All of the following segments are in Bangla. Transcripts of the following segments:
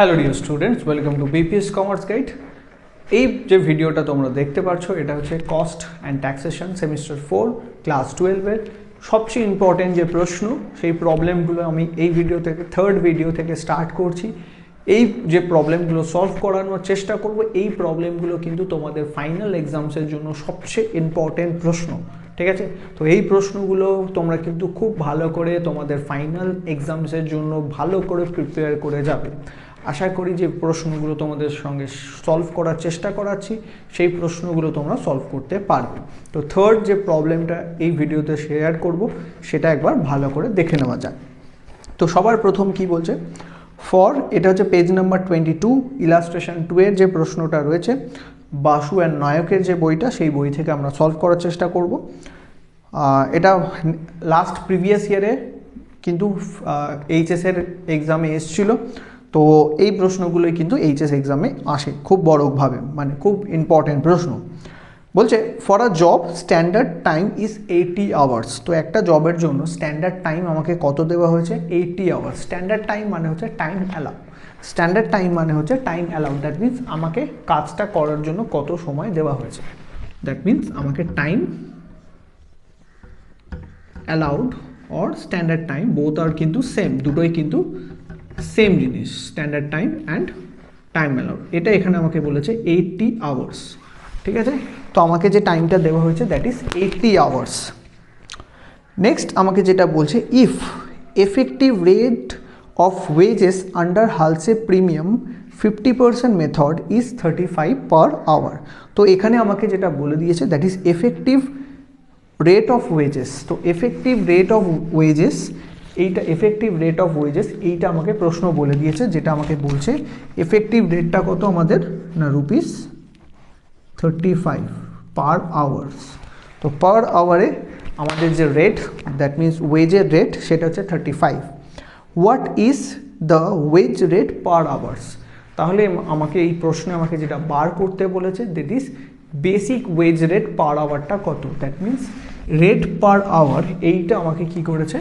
Hello dear students, welcome to BPS commerce guide. এই যে ভিডিওটা তোমরা দেখতে পাচ্ছ এটা হচ্ছে cost and taxation semester 4 class 12-এর সবচেয়ে ইম্পর্টেন্ট যে প্রশ্ন, সেই প্রবলেমগুলো আমি এই ভিডিও থেকে থার্ড ভিডিও থেকে স্টার্ট করছি। এই যে প্রবলেমগুলো সলভ করানোর চেষ্টা করব, এই প্রবলেমগুলো কিন্তু তোমাদের ফাইনাল এক্সামসের জন্য সবচেয়ে ইম্পর্টেন্ট প্রশ্ন, ঠিক আছে? তো এই প্রশ্নগুলো তোমরা কিন্তু খুব ভালো করে তোমাদের ফাইনাল এক্সামসের জন্য ভালো করে প্রিপেয়ার করে যাবে। আশা করি যে প্রশ্নগুলো তোমাদের সঙ্গে সলভ করার চেষ্টা করাচ্ছি সেই প্রশ্নগুলো তোমরা সলভ করতে পারবে। তো থার্ড যে প্রবলেমটা এই ভিডিওতে শেয়ার করব সেটা একবার ভালো করে দেখে নেওয়া যাক। তো সবার প্রথম কি বলছে, ফর, এটা হচ্ছে পেজ নাম্বার 22 ইলাস্ট্রেশন 2-এর যে প্রশ্নটা রয়েছে, বাসু অ্যান্ড নায়কের যে বইটা, সেই বই থেকে আমরা সলভ করার চেষ্টা করব। এটা লাস্ট প্রিভিয়াস ইয়ারে কিন্তু এইচএসের এক্সামে এসেছিলো। তো এই প্রশ্নগুলোই কিন্তু এইচএস এক্সামে আসে খুব বড়ভাবে, মানে খুব ইম্পর্টেন্ট প্রশ্ন। বলছে for a job standard time is 80 hours. তো একটা জবের জন্য স্ট্যান্ডার্ড টাইম আমাকে কত দেওয়া হয়েছে? 80 আওয়ার্স। স্ট্যান্ডার্ড টাইম মানে হচ্ছে টাইম অ্যালাউ। স্ট্যান্ডার্ড টাইম মানে হচ্ছে টাইম অ্যালাউ, দ্যাট মিনস আমাকে কাজটা করার জন্য কত সময় দেওয়া হয়েছে। দ্যাট মিনস আমাকে time allowed or standard time, both আর কিন্তু সেম, দুটোই কিন্তু সেম জিনিস, standard time and time allowed. এটা এখানে আমাকে বলেছে 80 আওয়ার্স, ঠিক আছে? তো আমাকে যে টাইমটা দেওয়া হয়েছে দ্যাট ইজ 80 আওয়ার্স। নেক্সট আমাকে যেটা বলছে, if effective rate of wages under Halsey premium 50% method is 35 per hour. তো এখানে আমাকে যেটা বলে দিয়েছে that is effective rate of wages. তো এফেক্টিভ রেট অফ ওয়েজেস, এইটা এফেক্টিভ রেট অফ ওয়েজেস, এইটা আমাকে প্রশ্ন বলে দিয়েছে, যেটা আমাকে বলছে এফেক্টিভ রেটটা কত আমাদের, না রুপিস 35 পার আওয়ার্স। তো পার আওয়ারে আমাদের যে রেট, দ্যাট মিনস ওয়েজের রেট, সেটা হচ্ছে 35। What is the wage rate per hours? তাহলে আমাকে এই প্রশ্নে আমাকে যেটা বার করতে বলেছে that is basic wage rate per আওয়ারটা কত, that means rate per hour, এইটা আমাকে কি করেছে,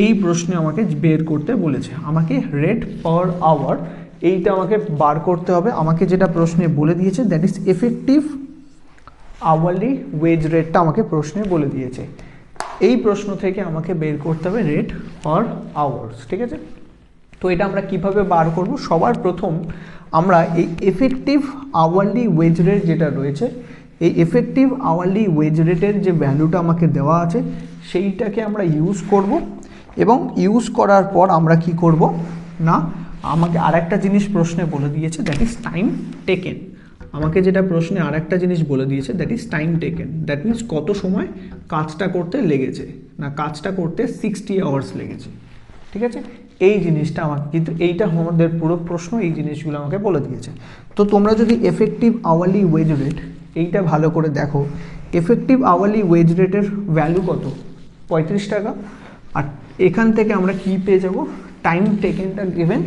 এই প্রশ্নে আমাকে বের করতে বলেছে। আমাকে রেট পার আওয়ার এইটা আমাকে বার করতে হবে। আমাকে যেটা প্রশ্নে বলে দিয়েছে that is effective hourly wage রেটটা আমাকে প্রশ্নে বলে দিয়েছে। এই প্রশ্ন থেকে আমাকে বের করতে হবে রেট পার আওয়ার্স, ঠিক আছে? তো এটা আমরা কিভাবে বার করব? সবার প্রথম আমরা এই এফেক্টিভ আওয়ারলি ওয়েজ রেট যেটা রয়েছে, এই এফেক্টিভ আওয়ারলি ওয়েজ রেটের যে ভ্যালুটা আমাকে দেওয়া আছে সেইটাকে আমরা ইউজ করব। এবং ইউজ করার পর আমরা কি করব না, আমাকে আরেকটা জিনিস প্রশ্নে বলে দিয়েছে দ্যাট ইজ টাইম টেকেন। আমাকে যেটা প্রশ্নে আরেকটা জিনিস বলে দিয়েছে that is time taken, that means কত সময় কাজটা করতে লেগেছে, না কাজটা করতে 60 আওয়ার্স লেগেছে, ঠিক আছে? এই জিনিসটা আমাকে কিন্তু এইটা আমাদের পুরো প্রশ্ন এই জিনিসগুলো আমাকে বলে দিয়েছে। তো তোমরা যদি এফেক্টিভ আওয়ারলি ওয়েজ রেট এইটা ভালো করে দেখো, এফেক্টিভ আওয়ারলি ওয়েজ রেটের ভ্যালু কত? 35 টাকা। আর এখান থেকে আমরা কি পেয়ে যাব? টাইম টেকেনটা গিভেন,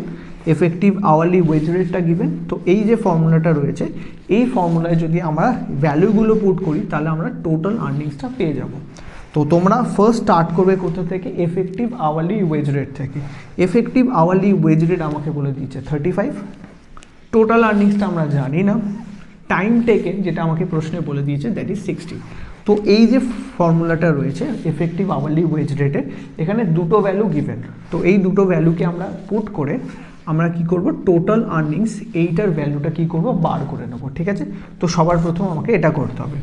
এফেক্টিভ আওয়ারলি ওয়েজ রেটটা গিভেন। তো এই যে ফর্মুলাটা রয়েছে, এই ফর্মুলায় যদি আমরা ভ্যালুগুলো পুট করি তাহলে আমরা টোটাল আর্নিংসটা পেয়ে যাব। তো তোমরা ফার্স্ট স্টার্ট করবে কোথা থেকে? এফেক্টিভ আওয়ারলি ওয়েজ রেট থেকে। এফেক্টিভ আওয়ারলি ওয়েজ রেট আমাকে বলে দিয়েছে 35, টোটাল আর্নিংসটা আমরা জানি না, টাইম টেকেন যেটা আমাকে প্রশ্নে বলে দিয়েছে দ্যাট ইজ 60। তো এই যে ফর্মুলাটা রয়েছে এফেক্টিভ আওয়ারলি ওয়েজ রেটের, এখানে দুটো ভ্যালু গিভেন। তো এই দুটো ভ্যালুকে আমরা পুট করে আমরা কি করব, টোটাল আর্নিংস এইটার ভ্যালুটা কি করব, বার করে নেব, ঠিক আছে? তো সবার প্রথম আমাকে এটা করতে হবে।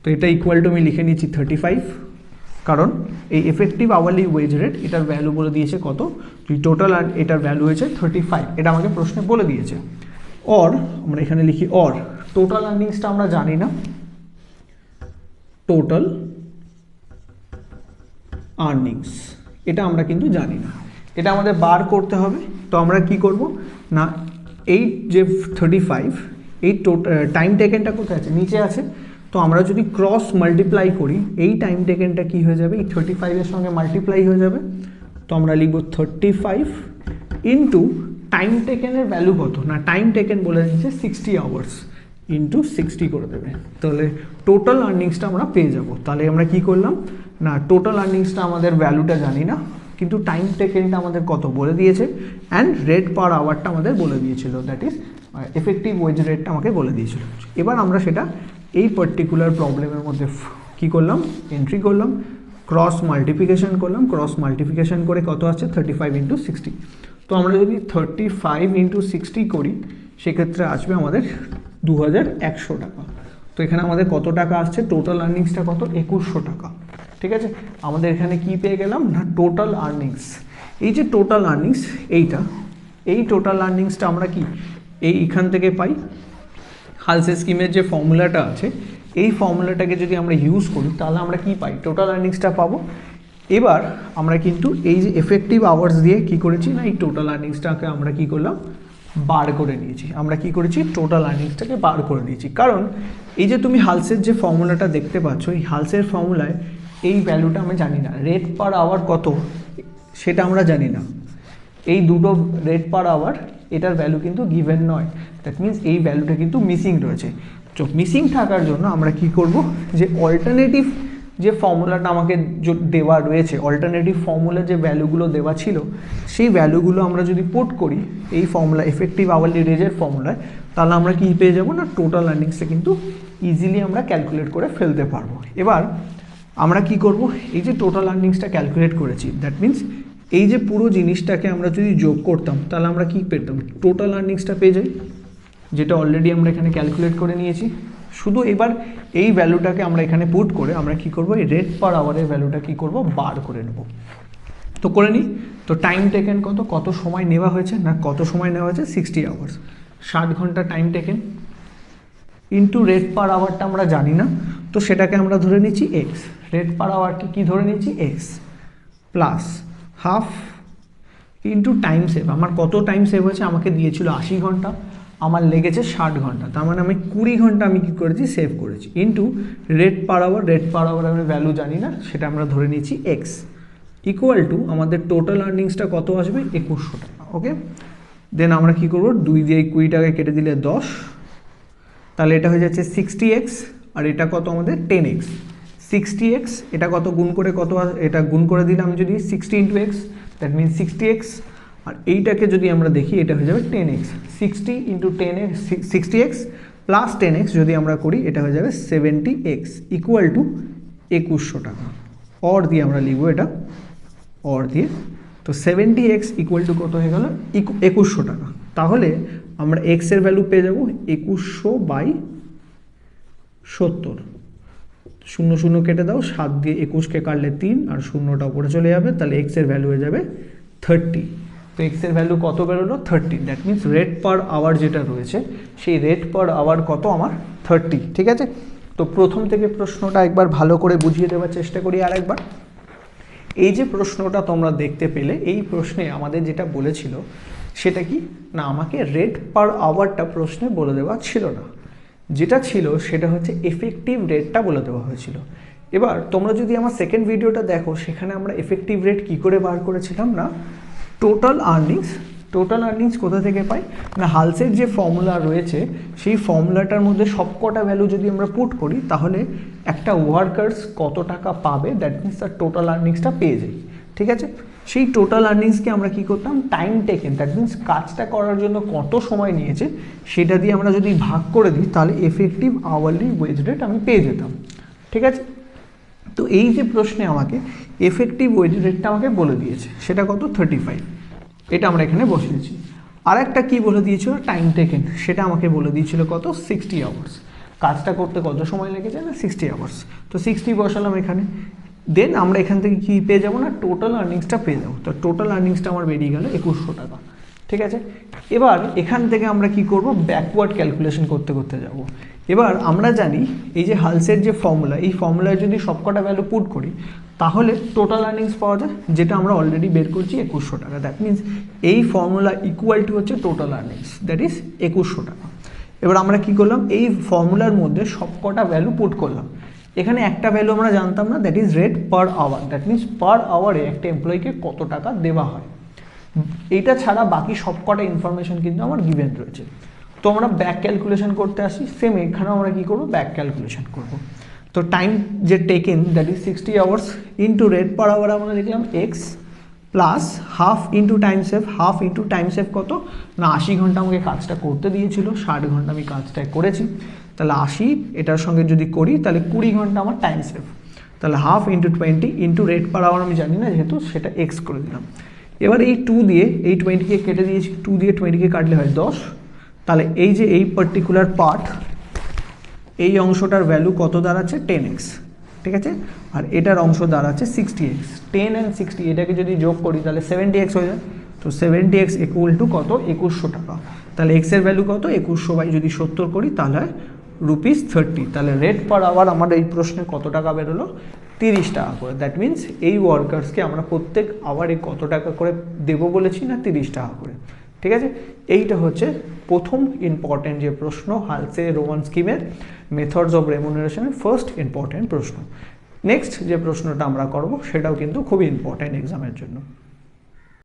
তো এটা ইকুয়াল টু আমি লিখে নিচ্ছি 35, কারণ এই এফেক্টিভ আওয়ারলি ওয়েজ রেট এটার ভ্যালু বলে দিয়েছে কত, টোটাল এটার ভ্যালু হয়েছে 35, এটা আমাকে প্রশ্নে বলে দিয়েছে। অর আমরা এখানে লিখি অর, টোটাল আর্নিংসটা আমরা জানি না, টোটাল আর্নিংস এটা আমরা কিন্তু জানি না, এটা আমাদের বার করতে হবে। তো আমরা কি করব না, এই যে 35, এই টাইম টেকেনটা কোথায় আছে? নিচে আছে। তো আমরা যদি ক্রস মাল্টিপ্লাই করি, এই টাইম টেকেনটা কি হয়ে যাবে, এই 35-এর সঙ্গে মাল্টিপ্লাই হয়ে যাবে। তো আমরা লিখব 35 ইন্টু টাইম টেকেনের ভ্যালু কত, না টাইম টেকেন বলে দিচ্ছে 60 আওয়ার্স, ইন্টু 60 করে দেবে। তাহলে টোটাল আর্নিংসটা আমরা পেয়ে যাব। তাহলে আমরা কি করলাম না, টোটাল আর্নিংসটা আমাদের ভ্যালুটা জানি না, কিন্তু টাইম টেকেনটা আমাদের কত বলে দিয়েছে, অ্যান্ড রেট পার আওয়ারটা আমাদের বলে দিয়েছিল, দ্যাট ইজ এফেক্টিভ ওয়েজ রেটটা আমাকে বলে দিয়েছিল। এবার আমরা সেটা এই পার্টিকুলার প্রবলেমের মধ্যে কী করলাম, এন্ট্রি করলাম, ক্রস মাল্টিপ্লিকেশন করলাম, ক্রস মাল্টিপ্লিকেশন করে কত আসছে 35 × 60। তো আমরা যদি 35 × 60 করি সেক্ষেত্রে আসবে আমাদের 2100 টাকা। তো এখানে আমাদের কত টাকা আসছে, টোটাল আর্নিংসটা কত, 2100 টাকা। ঠিক আছে, আমাদের এখানে কি পেয়ে গেলাম না, টোটাল আর্নিংস। এই যে টোটাল আর্নিংস এই টোটাল আর্নিংসটা আমরা কি এইখান থেকে পাই, হালসে স্কিমের যে ফর্মুলাটা আছে এই ফর্মুলাটাকে যদি আমরা ইউজ করি তাহলে আমরা কি পাই, টোটাল আর্নিংসটা পাবো। এবার আমরা কিন্তু এই যে এফেক্টিভ আওয়ার্স দিয়ে কি করেছি না, এই টোটাল আর্নিংসটাকে আমরা কি করলাম, বার করে নিয়েছি। আমরা কি করেছি, টোটাল আর্নিংসটাকে বার করে নিয়েছি। কারণ এই যে তুমি হালসের যে ফর্মুলাটা দেখতে পাচ্ছ, এই হালসের ফর্মুলায় এই ভ্যালুটা আমি জানি না, রেট পার আওয়ার কত সেটা আমরা জানি না। এই দুটো রেট পার আওয়ার এটার ভ্যালু কিন্তু গিভেন নয়, দ্যাট মিনস এই ভ্যালুটা কিন্তু মিসিং রয়েছে। তো মিসিং থাকার জন্য আমরা কি করব, যে অল্টারনেটিভ যে ফর্মুলাটা আমাকে দেওয়া রয়েছে, অল্টারনেটিভ ফর্মুলা যে ভ্যালুগুলো দেওয়া ছিল সেই ভ্যালুগুলো আমরা যদি পুট করি এই ফর্মুলা এফেক্টিভ আওয়ারলি রেজের ফর্মুলায়, তাহলে আমরা কি পেয়ে যাব না, টোটাল আর্নিংসটা কিন্তু ইজিলি আমরা ক্যালকুলেট করে ফেলতে পারবো। এবার আমরা কি করব, এই যে টোটাল আর্নিংসটা ক্যালকুলেট করেছি, দ্যাট মিনস এই যে পুরো জিনিসটাকে আমরা যদি যোগ করতাম তাহলে আমরা কি পেতাম, টোটাল আর্নিংসটা পেয়ে যাই, যেটা অলরেডি আমরা এখানে ক্যালকুলেট করে নিয়েছি। শুধু এবার এই ভ্যালুটাকে আমরা এখানে পুট করে আমরা কি করব, এই রেট পার আওয়ারের ভ্যালুটা কি করব, বার করে নেব। তো করে নিই। তো টাইম টেকেন কত সময় নেওয়া হয়েছে না, কত সময় নেওয়া হয়েছে 60 আওয়ার্স, 60 ঘন্টা time taken into rate per আওয়ারটা আমরা জানি না, তো সেটাকে আমরা ধরে নিচ্ছি এক্স, রেট পার আওয়ারকে কি ধরে নিচ্ছি x, plus half into time save. আমার কত টাইম সেভ হয়েছে, আমাকে দিয়েছিল 80 ঘন্টা, আমার লেগেছে 60 ঘন্টা, তার মানে আমি 20 ঘন্টা আমি কী করেছি, সেভ করেছি, ইন্টু রেট পার আওয়ার আমি ভ্যালু জানি না, সেটা আমরা ধরে নিচ্ছি এক্স, ইকুয়াল টু আমাদের টোটাল আর্নিংসটা কত আসবে, 2100 টাকা। ওকে, দেন আমরা কী করবো, 2 দিয়ে 20 টাকা কেটে দিলে 10, তাহলে এটা হয়ে যাচ্ছে 60x, আর এটা কত আমাদের 10x। 60x এটা কত গুণ করে কত, এটা গুণ করে দিলে আমি যদি 60 × x, দ্যাট মিনস 60x, আর এইটাকে যদি আমরা দেখি এটা হয়ে যাবে 10x, 60 × 10x 60x plus 10x যদি আমরা করি এটা হয়ে যাবে 70x, ইকুয়াল টু 2100 টাকা। অর দিয়ে আমরা লিখবো এটা, অর দিয়ে, তো 70x ইকুয়াল টু কত হয়ে গেল, 2100 টাকা। তাহলে আমরা x এর ভ্যালু পেয়ে যাব 2100/70, 0 0 কেটে দাও, 7 দিয়ে 21কে কাটলে 3, আর 0টা উপরে চলে যাবে, তাহলে x এর ভ্যালু হয়ে যাবে 30। তো x এর ভ্যালু কত বেরোলো, 30, that means rate per hour যেটা রয়েছে সেই রেট পার আওয়ার কত আমার 30। ঠিক আছে, তো প্রথম থেকে প্রশ্নটা একবার ভালো করে বুঝিয়ে দেওয়ার চেষ্টা করি আরেকবার। এই যে প্রশ্নটা তোমরা দেখতে পেলে, এই প্রশ্নে আমাদের যেটা বলেছিল সেটা কি না, আমাকে রেট পার আওয়ারটা প্রশ্নে বলে দেওয়া ছিল না, যেটা ছিল সেটা হচ্ছে এফেক্টিভ রেটটা বলে দেওয়া হয়েছিল। এবার তোমরা যদি আমার সেকেন্ড ভিডিওটা দেখো, সেখানে আমরা এফেক্টিভ রেট কী করে বার করেছিলাম না, টোটাল আর্নিংস কোথা থেকে পাই না, হালসের যে ফর্মুলা রয়েছে সেই ফর্মুলাটার মধ্যে সবকটা ভ্যালু যদি আমরা পুট করি তাহলে একটা ওয়ার্কার্স কত টাকা পাবে, দ্যাট মিনস তার টোটাল আর্নিংসটা পেয়ে যাই। ঠিক আছে, সেই টোটাল আর্নিংসকে আমরা কি করতাম, টাইম টেকেন, দ্যাট মিনস কাজটা করার জন্য কত সময় নিয়েছে সেটা দিয়ে আমরা যদি ভাগ করে দিই তাহলে এফেক্টিভ আওয়ারলি ওয়েজ রেট আমি পেয়ে যেতাম। ঠিক আছে, তো এই যে প্রশ্নে আমাকে এফেক্টিভ ওয়েজ রেটটা আমাকে বলে দিয়েছে সেটা কত, 35, এটা আমরা এখানে বসিয়েছি। আর একটা কী বলে দিয়েছিল, টাইম টেকেন, সেটা আমাকে বলে দিয়েছিল কত, 60 আওয়ার্স, কাজটা করতে কত সময় লেগেছে না, 60 আওয়ার্স, তো 60 বসালাম এখানে। দেন আমরা এখান থেকে কী পেয়ে যাবো না, টোটাল আর্নিংসটা পেয়ে যাবো। তো টোটাল আর্নিংসটা আমার বেরিয়ে গেল 2100 টাকা। ঠিক আছে, এবার এখান থেকে আমরা কি করব, ব্যাকওয়ার্ড ক্যালকুলেশন করতে করতে যাব। এবার আমরা জানি এই যে হালসের যে ফর্মুলা, এই ফর্মুলায় যদি সবকটা ভ্যালু পুট করি তাহলে টোটাল আর্নিংস পাওয়া যায়, যেটা আমরা অলরেডি বের করছি 2100 টাকা। দ্যাট মিনস এই ফর্মুলা ইকুয়াল টু হচ্ছে টোটাল আর্নিংস, দ্যাট ইজ 2100 টাকা। এবার আমরা কি করলাম, এই ফর্মুলার মধ্যে সবকটা ভ্যালু পুট করলাম। এখানে একটা ভ্যালু আমরা জানতাম না, that is rate per hour, that means per আওয়ারে একটা এমপ্লয়িকে কত টাকা দেওয়া হয়। এইটা ছাড়া বাকি সবকটা ইনফরমেশন কিন্তু আমার গিভেন রয়েছে। তো আমরা ব্যাক ক্যালকুলেশন করতে আসি, সেম এখানেও আমরা কী করবো, ব্যাক ক্যালকুলেশন করব। তো টাইম যে taken that is 60 hours into rate per hour আমরা লিখলাম x, plus half into time save, half into time save কত না 80 ঘন্টা আমাকে কাজটা করতে দিয়েছিল, 60 ঘন্টা আমি কাজটা করেছি, তাহলে 80 এটার সঙ্গে যদি করি তাহলে 20 ঘন্টা আমার টাইম সেভ। তাহলে half into 20 into rate per hour আমি জানি না যেহেতু, সেটা এক্স করে দিলাম। এবার এই 2 দিয়ে এই 20কে কেটে দিয়েছি, 2 দিয়ে 20কে কাটলে হয় 10। তাহলে এই যে এই পার্টিকুলার পার্ট, এই অংশটার ভ্যালু কত দাঁড়াচ্ছে 10x, ঠিক আছে, আর এটার অংশ দাঁড়াচ্ছে 60x। 10 অ্যান্ড 60 এটাকে যদি যোগ করি তাহলে 70x হয়ে যায়। তো 70x ইকুয়াল টু কত 2100 টাকা। তাহলে x এর ভ্যালু কত 2100 বাই যদি 70 করি তাহলে ₹30। তাহলে রেট পার আওয়ার আমার এই প্রশ্নে কত টাকা বেরোলো 30 টাকা করে। দ্যাট মিনস এই ওয়ার্কার্সকে আমরা প্রত্যেক আওয়ারে কত টাকা করে দেবো বলেছি না 30 টাকা করে, ঠিক আছে। এইটা হচ্ছে প্রথম ইম্পর্টেন্ট যে প্রশ্ন হালসে রোমান স্কিমের মেথডস অফ রেমুনারেশনের ফার্স্ট ইম্পর্টেন্ট প্রশ্ন। নেক্সট যে প্রশ্নটা আমরা করব সেটাও কিন্তু খুবই ইম্পর্টেন্ট এক্সামের জন্য।